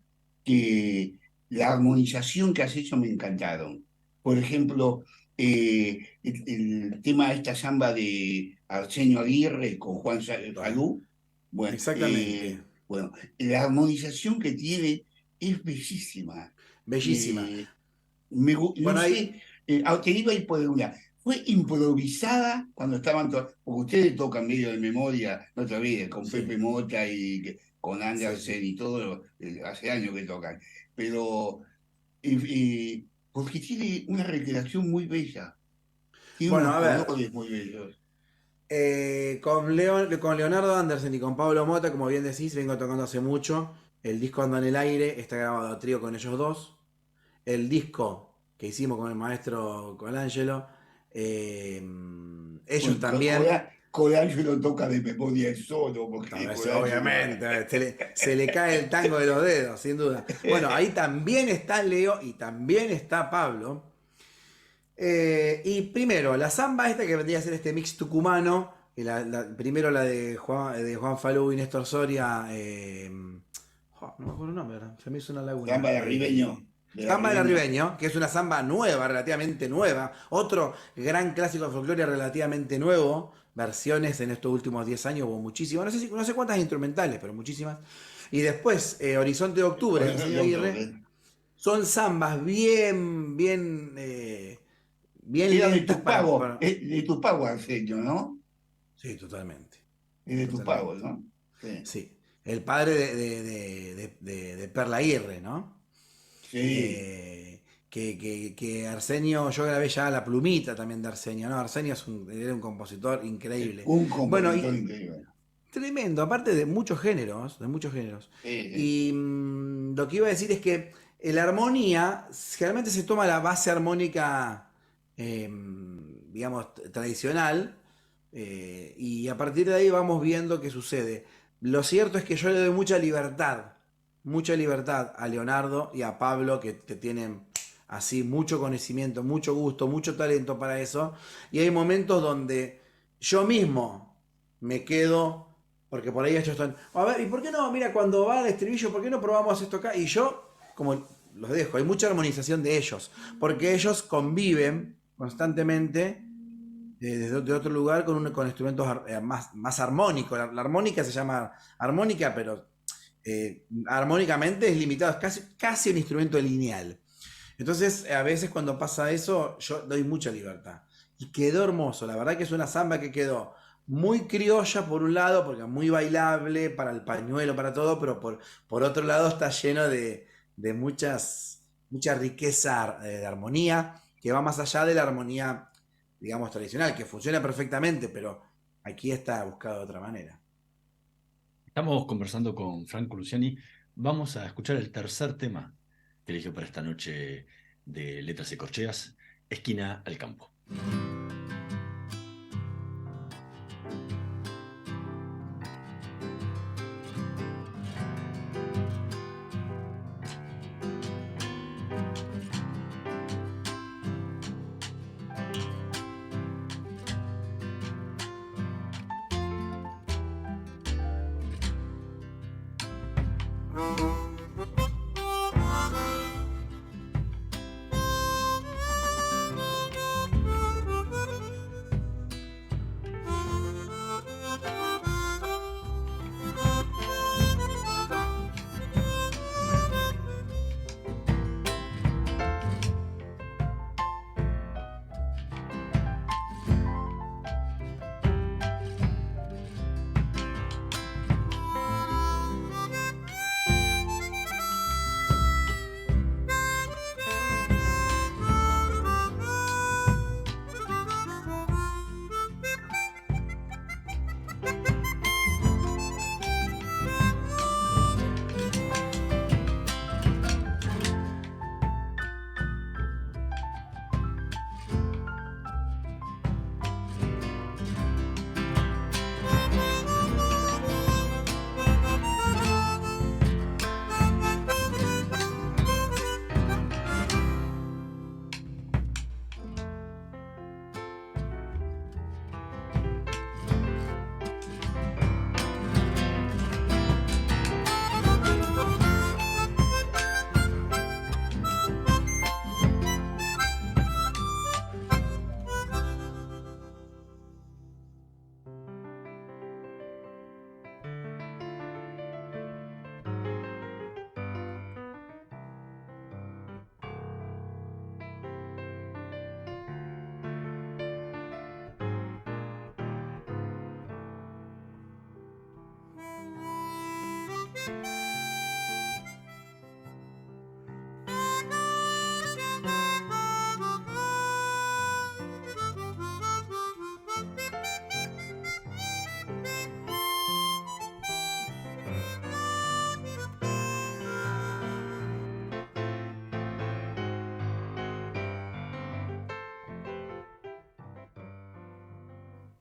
que la armonización que has hecho me encantaron. Por ejemplo, el tema de esta samba de Arsenio Aguirre con Juan Falú. Bueno, exactamente. Bueno, la armonización que tiene es bellísima. Bellísima. No sé, te digo ahí por una. Fue improvisada cuando estaban todos, porque ustedes tocan medio de memoria, no te olvides, con Pepe Mota y con Andersen y todo, hace años que tocan. Pero porque tiene una recreación muy bella. Tiene unos colores muy bellos. Con Leonardo Andersen y con Pablo Mota, como bien decís, vengo tocando hace mucho. El disco anda en el aire, está grabado a trío con ellos dos. El disco que hicimos con el maestro Colangelo, ellos también. Colangelo toca de memoria solo, porque obviamente se le cae el tango de los dedos, sin duda. Bueno, ahí también está Leo y también está Pablo. Y primero, la samba esta que vendría a ser este mix tucumano, primero la de Juan Falú y Néstor Soria, no me acuerdo el nombre, se me hizo una laguna. Samba de Ribeño. Samba de Ribeño, que es una samba nueva, relativamente nueva, otro gran clásico de folclore relativamente nuevo, versiones en estos últimos 10 años hubo muchísimas, no sé cuántas instrumentales, pero muchísimas. Y después, Horizonte de Octubre, de Arsenio Aguirre, son zambas bien de Tupago, Arsenio, ¿no? Sí, totalmente. Es de Tupago, ¿no? Sí. El padre de Perla Aguirre, ¿no? Sí. Que Arsenio, yo grabé ya La Plumita también de Arsenio, ¿no? Arsenio era un compositor increíble. Increíble. Tremendo, aparte de muchos géneros. Y lo que iba a decir es que la armonía, generalmente se toma la base armónica, digamos, tradicional, y a partir de ahí vamos viendo qué sucede. Lo cierto es que yo le doy mucha libertad a Leonardo y a Pablo, que tienen así mucho conocimiento, mucho gusto, mucho talento para eso, y hay momentos donde yo mismo me quedo, porque por ahí ellos están, a ver, ¿y por qué no? Mira, cuando va al estribillo, ¿por qué no probamos esto acá? Y yo, como los dejo, hay mucha armonización de ellos, porque ellos conviven constantemente desde otro lugar con instrumentos más armónicos. La armónica se llama armónica, pero armónicamente es limitado, es casi un instrumento lineal. Entonces, a veces cuando pasa eso, yo doy mucha libertad. Y quedó hermoso, la verdad que es una samba que quedó muy criolla por un lado, porque es muy bailable para el pañuelo, para todo, pero por otro lado está lleno de mucha riqueza de armonía, que va más allá de la armonía, digamos, tradicional, que funciona perfectamente, pero aquí está buscado de otra manera. Estamos conversando con Franco Luciani. Vamos a escuchar el tercer tema que eligió para esta noche de Letras y Corcheas, Esquina al Campo.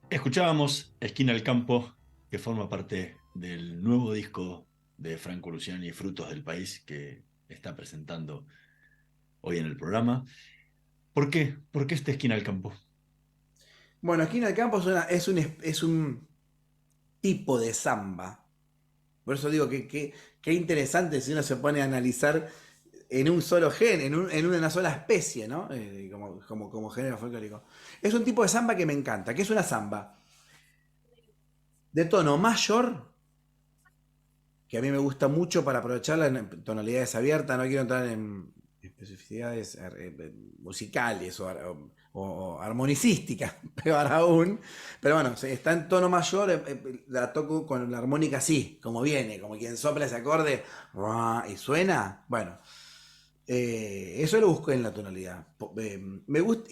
Escuchábamos Esquina al Campo, que forma parte del nuevo disco de Franco Luciani, Frutos del País, que está presentando hoy en el programa. ¿Por qué? ¿Por qué esta Esquina al Campo? Bueno, Esquina al Campo es un tipo de samba. Por eso digo que interesante si uno se pone a analizar en un solo gen, en una sola especie, ¿no? Como género folclórico. Es un tipo de samba que me encanta, que es una samba de tono mayor, que a mí me gusta mucho para aprovecharla en tonalidades abiertas, no quiero entrar en especificidades musicales o armonicísticas, peor aún, pero bueno, está en tono mayor, la toco con la armónica así, como viene, como quien sopla ese acorde y suena, bueno. Eso lo busco en la tonalidad. Me gusta,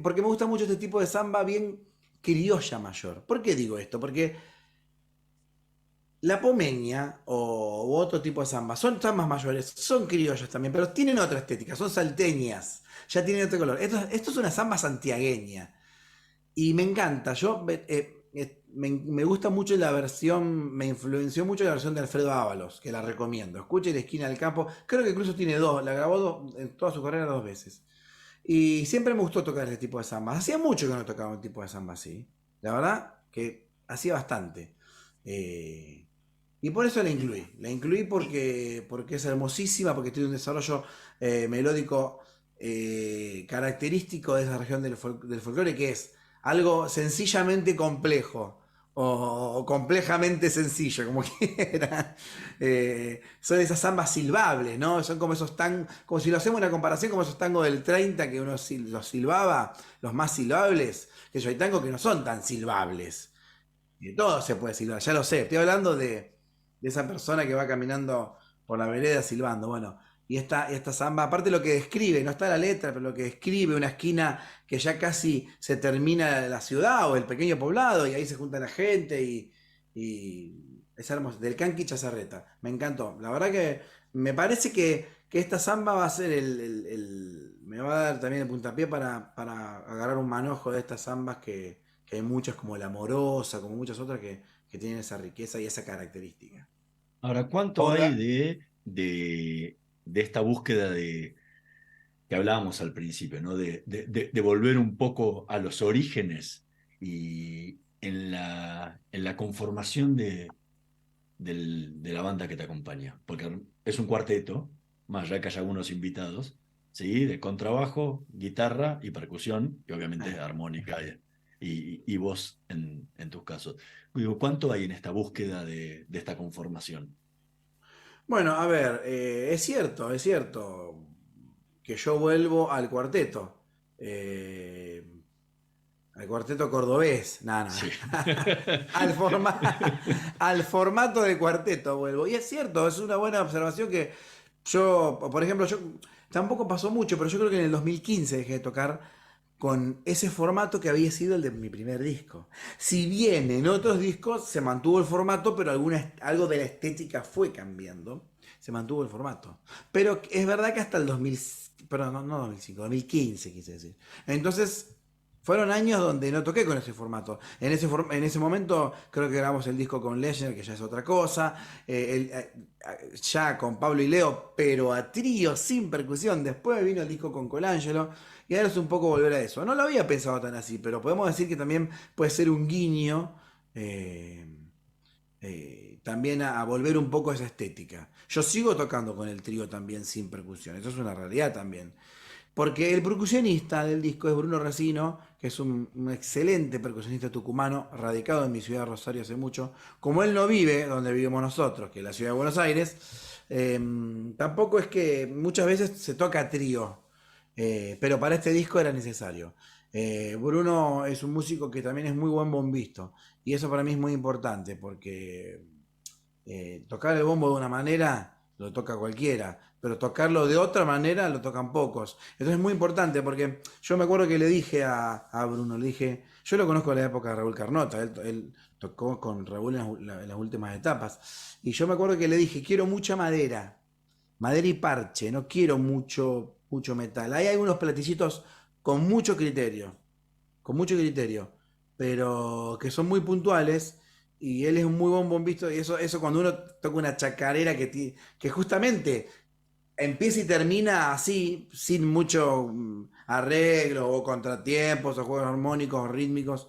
porque me gusta mucho este tipo de samba bien criolla mayor. ¿Por qué digo esto? Porque la pomeña u otro tipo de samba son zambas mayores, son criollas también, pero tienen otra estética, son salteñas, ya tienen otro color. Esto es una samba santiagueña y me encanta. Me gusta mucho la versión, me influenció mucho la versión de Alfredo Ábalos, que la recomiendo. Escuchen Esquina del Campo, creo que incluso tiene dos, la grabó en toda su carrera 2 veces. Y siempre me gustó tocar este tipo de samba. Hacía mucho que no tocaba un tipo de samba así. La verdad que hacía bastante. Y por eso la incluí porque es hermosísima, porque tiene un desarrollo melódico característico de esa región del folclore, que es algo sencillamente complejo o complejamente sencillo, como quiera. Son esas zambas silbables, ¿no? Son como esos como si lo hacemos una comparación, como esos tangos del 30 que uno los silbaba, los más silbables, que hay tangos que no son tan silbables. Y todo se puede silbar, ya lo sé. Estoy hablando de esa persona que va caminando por la vereda silbando. Bueno, y esta samba, aparte lo que describe, no está la letra, pero lo que describe una esquina que ya casi se termina la ciudad o el pequeño poblado, y ahí se junta la gente y es hermoso. Del Canqui Chazarreta, me encantó. La verdad que me parece que esta samba va a ser me va a dar también el puntapié para agarrar un manojo de estas zambas que hay muchas, como La Amorosa, como muchas otras que tienen esa riqueza y esa característica. Ahora, ¿cuánto hay de esta búsqueda que hablábamos al principio, ¿no? De volver un poco a los orígenes y en la conformación de la banda que te acompaña? Porque es un cuarteto, más ya que hay algunos invitados, ¿sí? De contrabajo, guitarra y percusión, y obviamente armónica y voz en tus casos. Digo, ¿cuánto hay en esta búsqueda de esta conformación? Bueno, a ver, es cierto que yo vuelvo al cuarteto. Al cuarteto cordobés, nada, Sí. al formato de cuarteto vuelvo. Y es cierto, es una buena observación que yo, por ejemplo, tampoco pasó mucho, pero yo creo que en el 2015 dejé de tocar con ese formato que había sido el de mi primer disco. Si bien en otros discos se mantuvo el formato, pero algo de la estética fue cambiando, se mantuvo el formato. Pero es verdad que hasta el 2000, perdón, no 2005, 2015 quise decir. Entonces fueron años donde no toqué con ese formato. En ese momento creo que grabamos el disco con Legend, que ya es otra cosa. Ya con Pablo y Leo, pero a trío, sin percusión. Después vino el disco con Colangelo. Y ahora es un poco volver a eso. No lo había pensado tan así, pero podemos decir que también puede ser un guiño también a volver un poco a esa estética. Yo sigo tocando con el trío también sin percusión. Eso es una realidad también. Porque el percusionista del disco es Bruno Resino, que es un excelente percusionista tucumano, radicado en mi ciudad de Rosario hace mucho. Como él no vive donde vivimos nosotros, que es la ciudad de Buenos Aires, tampoco es que muchas veces se toca a trío, pero para este disco era necesario. Bruno es un músico que también es muy buen bombisto, y eso para mí es muy importante, porque tocar el bombo de una manera lo toca cualquiera, pero tocarlo de otra manera lo tocan pocos. Entonces es muy importante, porque yo me acuerdo que le dije a Bruno, yo lo conozco de la época de Raúl Carnota, él tocó con Raúl en las últimas etapas, y yo me acuerdo que le dije, quiero mucha madera y parche, no quiero mucho metal. Hay algunos platillitos con mucho criterio, pero que son muy puntuales. Y él es un muy buen bombista. Y eso cuando uno toca una chacarera que justamente empieza y termina así, sin mucho arreglo o contratiempos o juegos armónicos o rítmicos,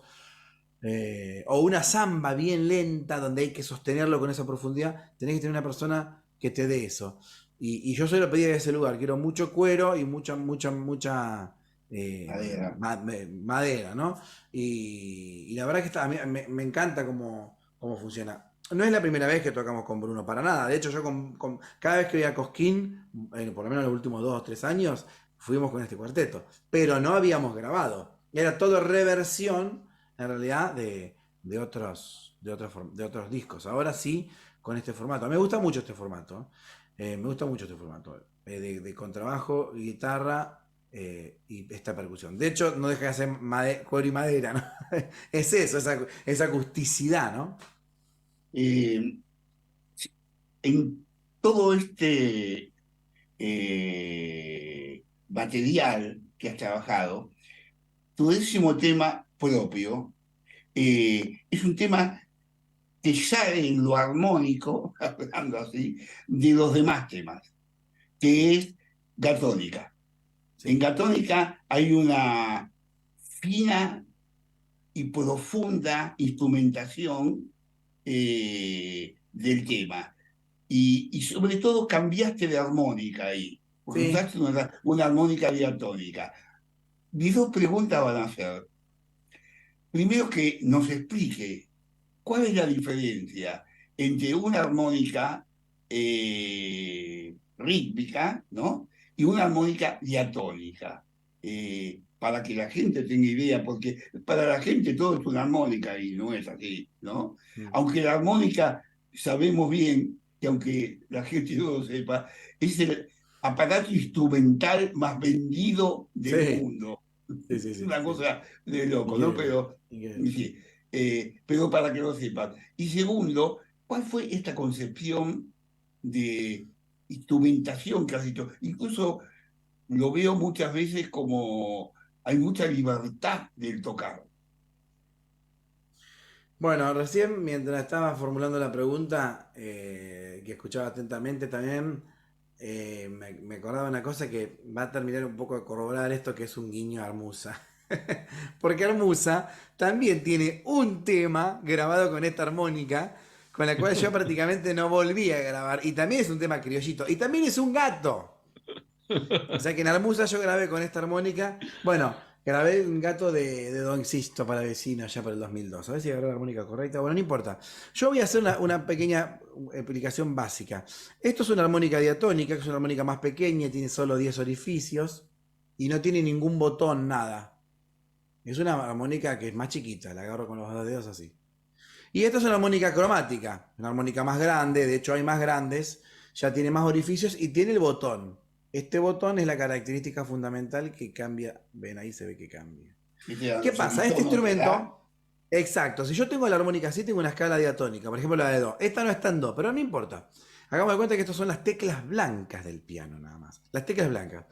o una samba bien lenta donde hay que sostenerlo con esa profundidad, tenés que tener una persona que te dé eso. Y yo se lo pedí de ese lugar, quiero mucho cuero y mucha madera, ¿no? Y la verdad que a mí me encanta cómo funciona. No es la primera vez que tocamos con Bruno, para nada. De hecho, yo cada vez que voy a Cosquín, por lo menos los últimos 2 o 3 años, fuimos con este cuarteto. Pero no habíamos grabado. Era todo reversión, en realidad, de otros discos. Ahora sí, con este formato. Me gusta mucho este formato. Me gusta mucho este formato. De contrabajo, guitarra y esta percusión. De hecho, no deja de ser cuero y madera, ¿no? Es eso, esa acusticidad, ¿no? En todo este material que has trabajado, tu 10º tema propio es un tema que sale en lo armónico, hablando así, de los demás temas, que es Gatónica. Sí. En Gatónica hay una fina y profunda instrumentación del tema. Y sobre todo cambiaste de armónica ahí. Sí. Usaste una armónica diatónica. Mis 2 preguntas van a ser, primero, que nos explique cuál es la diferencia entre una armónica rítmica, ¿no?, y una armónica diatónica. Para que la gente tenga idea, porque para la gente todo es una armónica y no es así, ¿no? Aunque la armónica, sabemos bien que aunque la gente no lo sepa, es el aparato instrumental más vendido del mundo. Sí, una cosa de loco, ¿no? Pero, sí, pero para que lo sepan. Y segundo, ¿cuál fue esta concepción de instrumentación que has hecho? Incluso lo veo muchas veces como hay mucha libertad del tocar. Bueno, recién mientras estaba formulando la pregunta, que escuchaba atentamente también, me acordaba una cosa que va a terminar un poco de corroborar esto, que es un guiño a Armusa. Porque Armusa también tiene un tema grabado con esta armónica, con la cual yo prácticamente no volví a grabar. Y también es un tema criollito. Y también es un gato. O sea que en Armusa yo grabé con esta armónica. Bueno, grabé un gato de Don Sisto para vecino ya por el 2002. A ver si agarré la armónica correcta. Bueno, no importa. Yo voy a hacer una pequeña explicación básica. Esto es una armónica diatónica, que es una armónica más pequeña, tiene solo 10 orificios y no tiene ningún botón, nada. Es una armónica que es más chiquita, la agarro con los 2 dedos así. Y esta es una armónica cromática, una armónica más grande, de hecho hay más grandes, ya tiene más orificios y tiene el botón. Este botón es la característica fundamental que cambia. Ven, ahí se ve que cambia. ¿Qué pasa? Este instrumento, exacto, si yo tengo la armónica así, tengo una escala diatónica, por ejemplo la de Do. Esta no está en Do, pero no importa. Hagamos de cuenta que estas son las teclas blancas del piano nada más. Las teclas blancas.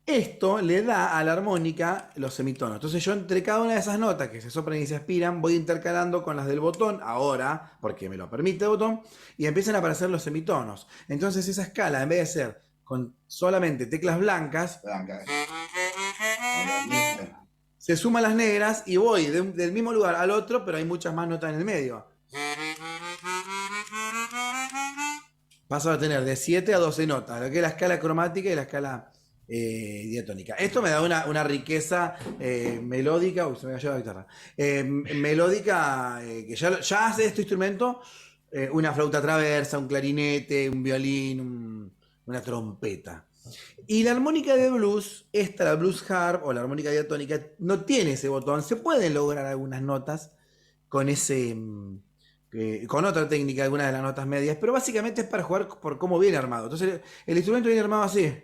Esto le da a la armónica los semitonos. Entonces yo entre cada una de esas notas que se soplan y se aspiran, voy intercalando con las del botón, ahora, porque me lo permite el botón, y empiezan a aparecer los semitonos. Entonces esa escala, en vez de ser con solamente teclas blancas, se suman las negras y voy del mismo lugar al otro, pero hay muchas más notas en el medio. Paso a tener de 7 a 12 notas, lo que es la escala cromática y la escala diatónica. Esto me da una riqueza melódica. Uy, se me cayó la guitarra. Melódica, que ya hace este instrumento una flauta traversa, un clarinete, un violín, una trompeta. Y la armónica de blues, la blues harp o la armónica diatónica, no tiene ese botón. Se pueden lograr algunas notas con con otra técnica, algunas de las notas medias, pero básicamente es para jugar por cómo viene armado. Entonces el instrumento viene armado así.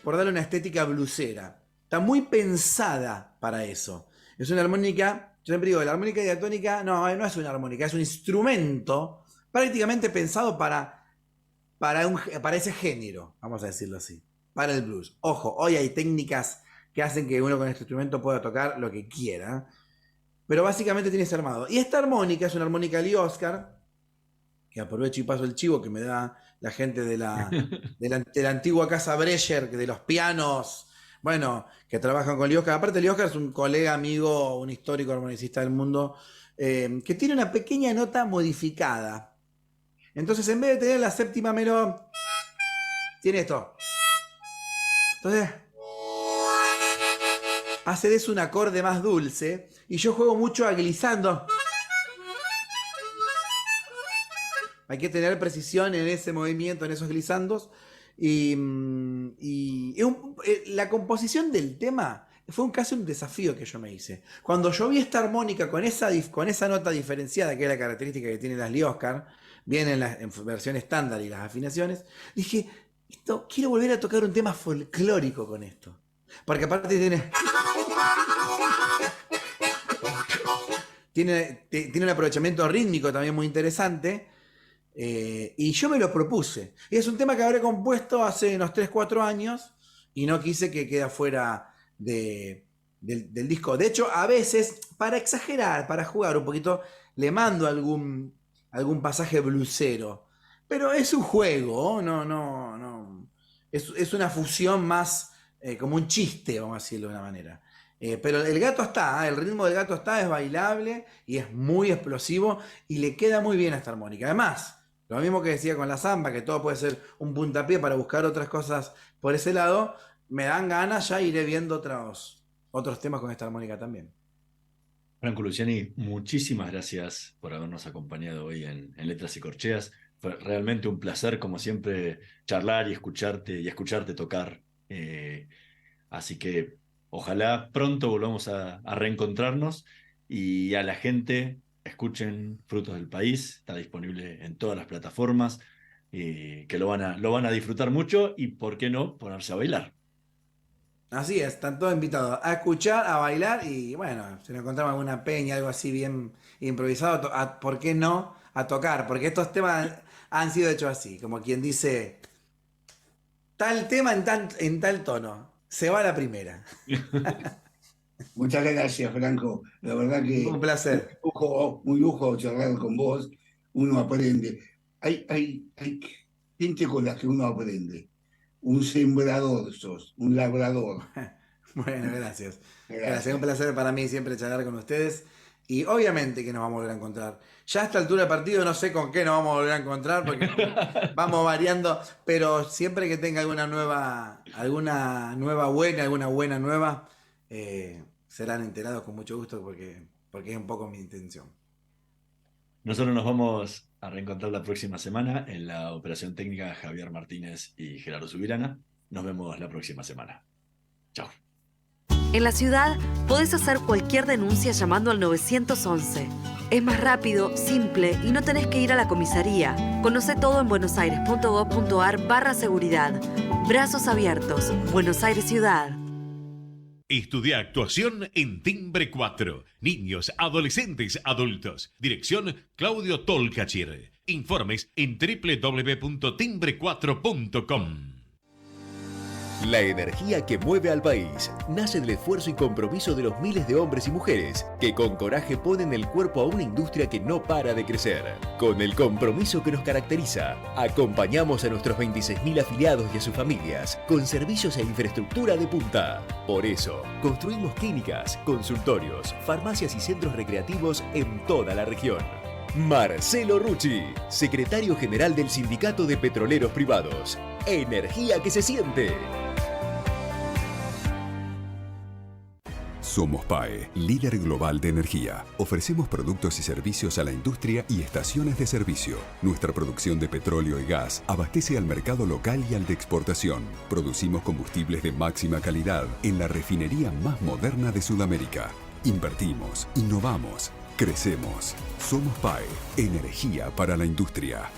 Por darle una estética bluesera. Está muy pensada para eso. Es una armónica, yo siempre digo, la armónica diatónica no es una armónica, es un instrumento prácticamente pensado para ese género, vamos a decirlo así, para el blues. Ojo, hoy hay técnicas que hacen que uno con este instrumento pueda tocar lo que quiera, pero básicamente tiene ese armado. Y esta armónica es una armónica Lee Oscar, que aprovecho y paso el chivo que me da la gente de la antigua casa Breyer, de los pianos, bueno, que trabajan con Lee Oscar. Aparte, Lee Oscar es un colega, amigo, un histórico armonicista del mundo, que tiene una pequeña nota modificada. Entonces, en vez de tener la séptima menor, tiene esto. Entonces, hace de eso un acorde más dulce, y yo juego mucho a glissando. Hay que tener precisión en ese movimiento, en esos glissandos. La composición del tema fue casi un desafío que yo me hice. Cuando yo vi esta armónica con esa nota diferenciada, que es la característica que tienen las Lee Oscar, vienen en versión estándar y las afinaciones, dije, quiero volver a tocar un tema folclórico con esto. Porque aparte tiene un aprovechamiento rítmico también muy interesante. Y yo me lo propuse. Y es un tema que habré compuesto hace unos 3-4 años y no quise que quede fuera del disco. De hecho, a veces, para exagerar, para jugar un poquito, le mando algún pasaje bluesero. Pero es un juego, no. Es una fusión más como un chiste, vamos a decirlo de una manera. Pero el gato está, el ritmo del gato está, es bailable y es muy explosivo y le queda muy bien a esta armónica. Además, lo mismo que decía con la samba, que todo puede ser un puntapié para buscar otras cosas por ese lado, me dan ganas, ya iré viendo otros temas con esta armónica también. Franco Luciani, muchísimas gracias por habernos acompañado hoy en Letras y Corcheas. Fue realmente un placer, como siempre, charlar y escucharte tocar. Así que ojalá pronto volvamos a reencontrarnos, y a la gente, escuchen Frutos del País, está disponible en todas las plataformas, que lo van a disfrutar mucho, y por qué no ponerse a bailar. Así es, están todos invitados a escuchar, a bailar, y bueno, si nos encontramos alguna peña, algo así bien improvisado, ¿por qué no? A tocar, porque estos temas han sido hechos así, como quien dice, tal tema en tal tono, se va a la primera. Muchas gracias, Franco. La verdad que un placer. Un lujo charlar con vos. Uno aprende. Hay gente con la que uno aprende. Un sembrador sos, un labrador. Bueno, gracias. Gracias. Un placer para mí siempre charlar con ustedes. Y obviamente que nos vamos a volver a encontrar. Ya a esta altura del partido no sé con qué nos vamos a volver a encontrar, porque vamos variando, pero siempre que tenga alguna buena nueva, serán enterados con mucho gusto, porque es un poco mi intención. Nosotros nos vamos a reencontrar la próxima semana en la operación técnica Javier Martínez y Gerardo Subirana. Nos vemos la próxima semana. Chao. En la ciudad podés hacer cualquier denuncia llamando al 911. Es más rápido, simple y no tenés que ir a la comisaría. Conoce todo en buenosaires.gov.ar/seguridad. Brazos abiertos. Buenos Aires Ciudad. Estudia actuación en Timbre 4. Niños, adolescentes, adultos. Dirección Claudio Tolcachir. Informes en www.timbre4.com. La energía que mueve al país nace del esfuerzo y compromiso de los miles de hombres y mujeres que con coraje ponen el cuerpo a una industria que no para de crecer. Con el compromiso que nos caracteriza, acompañamos a nuestros 26.000 afiliados y a sus familias con servicios e infraestructura de punta. Por eso, construimos clínicas, consultorios, farmacias y centros recreativos en toda la región. Marcelo Rucci, secretario general del Sindicato de Petroleros Privados. Energía que se siente. Somos PAE, líder global de energía. Ofrecemos productos y servicios a la industria y estaciones de servicio. Nuestra producción de petróleo y gas abastece al mercado local y al de exportación. Producimos combustibles de máxima calidad en la refinería más moderna de Sudamérica. Invertimos, innovamos, crecemos. Somos PAE, energía para la industria.